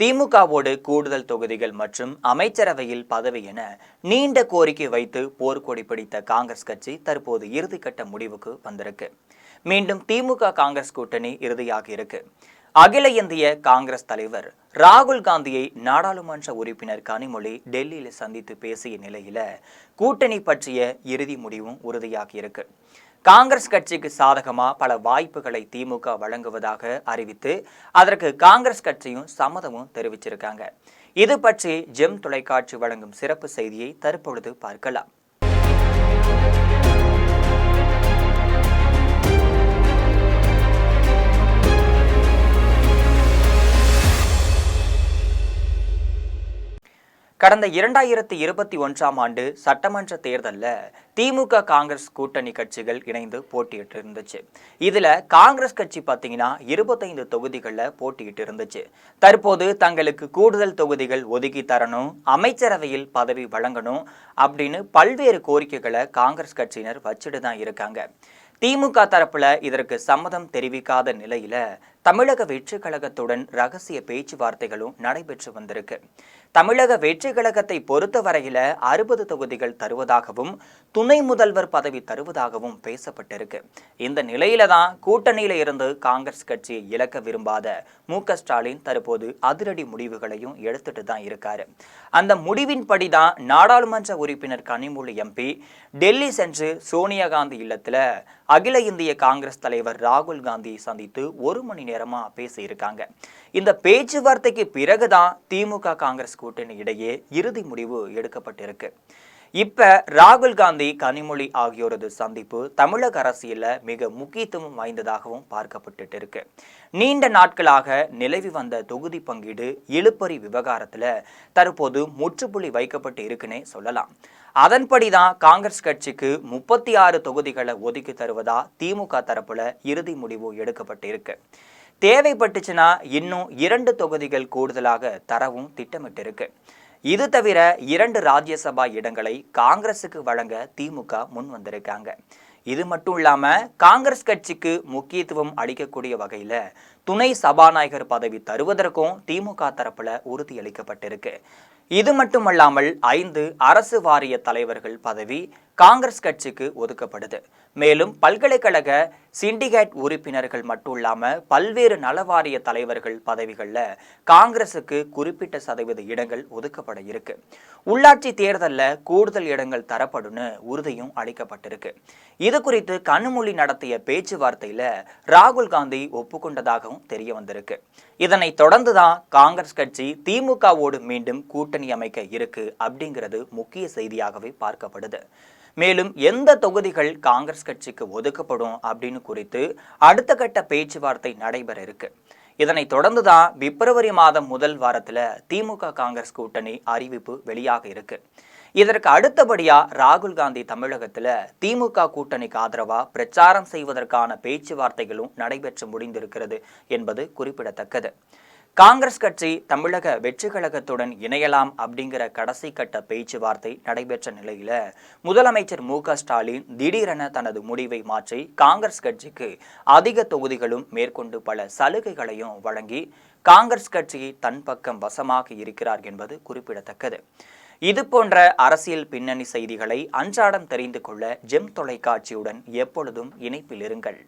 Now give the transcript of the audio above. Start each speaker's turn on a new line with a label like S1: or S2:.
S1: திமுகவோடு கூடுதல் தொகுதிகள் மற்றும் அமைச்சரவையில் பதவி என நீண்ட கோரிக்கை வைத்து போர்க்கொடி பிடித்த காங்கிரஸ் கட்சி தற்போது இறுதிக்கட்ட முடிவுக்கு வந்திருக்கு. மீண்டும் திமுக காங்கிரஸ் கூட்டணி இறுதியாகி இருக்கு. அகில இந்திய காங்கிரஸ் தலைவர் ராகுல் காந்தியை நாடாளுமன்ற உறுப்பினர் கனிமொழி டெல்லியில் சந்தித்து பேசிய நிலையில கூட்டணி பற்றிய இறுதி முடிவும் உறுதியாகி இருக்கு. காங்கிரஸ் கட்சிக்கு சாதகமா பல வாய்ப்புகளை திமுக வழங்குவதாக அறிவித்து அதற்கு காங்கிரஸ் கட்சியும் சம்மதமும் தெரிவிச்சிருக்காங்க. இது பற்றி ஜெம் தொலைக்காட்சி வழங்கும் சிறப்பு செய்தியை தற்பொழுது பார்க்கலாம். கடந்த 2021ஆம் ஆண்டு சட்டமன்ற தேர்தலில் திமுக காங்கிரஸ் கூட்டணி கட்சிகள் இணைந்து போட்டியிட்டு இருந்துச்சு. இதுல காங்கிரஸ் கட்சி பார்த்தீங்கன்னா 25 தொகுதிகளில் போட்டியிட்டு இருந்துச்சு. தற்போது தங்களுக்கு கூடுதல் தொகுதிகள் ஒதுக்கி தரணும், அமைச்சரவையில் பதவி வழங்கணும் அப்படின்னு பல்வேறு கோரிக்கைகளை காங்கிரஸ் கட்சியினர் வச்சுட்டு தான் இருக்காங்க. திமுக தரப்புல இதற்கு சம்மதம் தெரிவிக்காத நிலையில தமிழக வெற்றி கழகத்துடன் ரகசிய பேச்சுவார்த்தைகளும் நடைபெற்று வந்திருக்கு. தமிழக வெற்றி கழகத்தை பொறுத்தவரையில 60 தொகுதிகள் தருவதாகவும் துணை முதல்வர் பதவி தருவதாகவும் பேசப்பட்டிருக்கு. இந்த நிலையில தான் கூட்டணியில இருந்து காங்கிரஸ் கட்சியை இழக்க விரும்பாத மு.க.ஸ்டாலின் தற்போது அதிரடி முடிவுகளையும் எடுத்துட்டு தான் இருக்காரு. அந்த முடிவின்படி தான் நாடாளுமன்ற உறுப்பினர் கனிமொழி எம்பி டெல்லி சென்று சோனியா காந்தி இல்லத்துல அகில இந்திய காங்கிரஸ் தலைவர் ராகுல் காந்தியை சந்தித்து 1 மணி நேரமா பேசியிருக்காங்க. இந்த பேச்சுவார்த்தைக்கு பிறகுதான் திமுக காங்கிரஸ் கூட்டணி இடையே இறுதி முடிவு எடுக்கப்பட்டிருக்கு. இப்ப ராகுல் காந்தி கனிமொழி ஆகியோரது சந்திப்பு தமிழக அரசியல்ல மிக முக்கியத்துவம் வாய்ந்ததாகவும் பார்க்கப்பட்டு இருக்கு. நீண்ட நாட்களாக நிலவி வந்த தொகுதி பங்கீடு இழுபறி விவகாரத்துல தற்போது முற்றுப்புள்ளி வைக்கப்பட்டு இருக்குன்னே சொல்லலாம். அதன்படிதான் காங்கிரஸ் கட்சிக்கு 36 தொகுதிகளை ஒதுக்கி தருவதா திமுக தரப்புல இறுதி முடிவு எடுக்கப்பட்டு இருக்கு. தேவைப்பட்டுச்சுன்னா இன்னும் 2 தொகுதிகள் கூடுதலாக தரவும் திட்டமிட்டிருக்கு. இது தவிர 2 ராஜ்யசபா இடங்களை காங்கிரசுக்கு வழங்க திமுக முன் வந்திருக்காங்க. இது மட்டும் இல்லாம காங்கிரஸ் கட்சிக்கு முக்கியத்துவம் அளிக்கக்கூடிய வகையில துணை சபாநாயகர் பதவி தருவதற்கும் திமுக தரப்புல உறுதியளிக்கப்பட்டிருக்கு. இது மட்டுமல்லாமல் 5 அரசு வாரிய தலைவர்கள் பதவி காங்கிரஸ் கட்சிக்கு ஒதுக்கப்படுது. மேலும் பல்கலைக்கழக சிண்டிகேட் உறுப்பினர்கள் மட்டும் இல்லாம பல்வேறு நலவாரிய தலைவர்கள் பதவிகள்ல காங்கிரசுக்கு குறிப்பிட்ட சதவீத இடங்கள் ஒதுக்கப்பட இருக்கு. உள்ளாட்சி தேர்தலில் கூடுதல் இடங்கள் தரப்படும்னு உறுதியும் அளிக்கப்பட்டிருக்கு. இது குறித்து கனிமொழி நடத்திய பேச்சுவார்த்தையில ராகுல் காந்தி ஒப்புக்கொண்டதாகவும் தெரிய வந்திருக்கு. இதனை தொடர்ந்துதான் காங்கிரஸ் கட்சி திமுகவோடு மீண்டும் கூட்டணி அமைக்க இருக்கு அப்படிங்கிறது முக்கிய செய்தியாகவே பார்க்கப்படுது. மேலும் எந்த தொகுதிகள் காங்கிரஸ் கட்சிக்கு ஒதுக்கப்படும் அப்படின்னு குறித்து அடுத்த கட்ட பேச்சுவார்த்தை நடைபெற இருக்கு. இதனை தொடர்ந்துதான் பிப்ரவரி மாதம் முதல் வாரத்துல திமுக காங்கிரஸ் கூட்டணி அறிவிப்பு வெளியாக இருக்கு. இதற்கு அடுத்தபடியா ராகுல் காந்தி தமிழகத்துல திமுக கூட்டணிக்கு ஆதரவா பிரச்சாரம் செய்வதற்கான பேச்சுவார்த்தைகளும் நடைபெற்று முடிந்திருக்கிறது என்பது குறிப்பிடத்தக்கது. காங்கிரஸ் கட்சி தமிழக வெற்றி கழகத்துடன் இணையலாம் அப்படிங்கிற கடைசி கட்ட பேச்சுவார்த்தை நடைபெற்ற நிலையில முதலமைச்சர் மு.க.ஸ்டாலின் திடீரென தனது முடிவை மாற்றி காங்கிரஸ் கட்சிக்கு அதிக தொகுதிகளும் மேற்கொண்டு பல சலுகைகளையும் வழங்கி காங்கிரஸ் கட்சியை தன் பக்கம் வசமாக இருக்கிறார் என்பது குறிப்பிடத்தக்கது. இது போன்ற அரசியல் பின்னணி செய்திகளை அன்றாடம் தெரிந்து கொள்ள ஜெம் தொலைக்காட்சியுடன் எப்பொழுதும் இணைப்பில் இருங்கள்.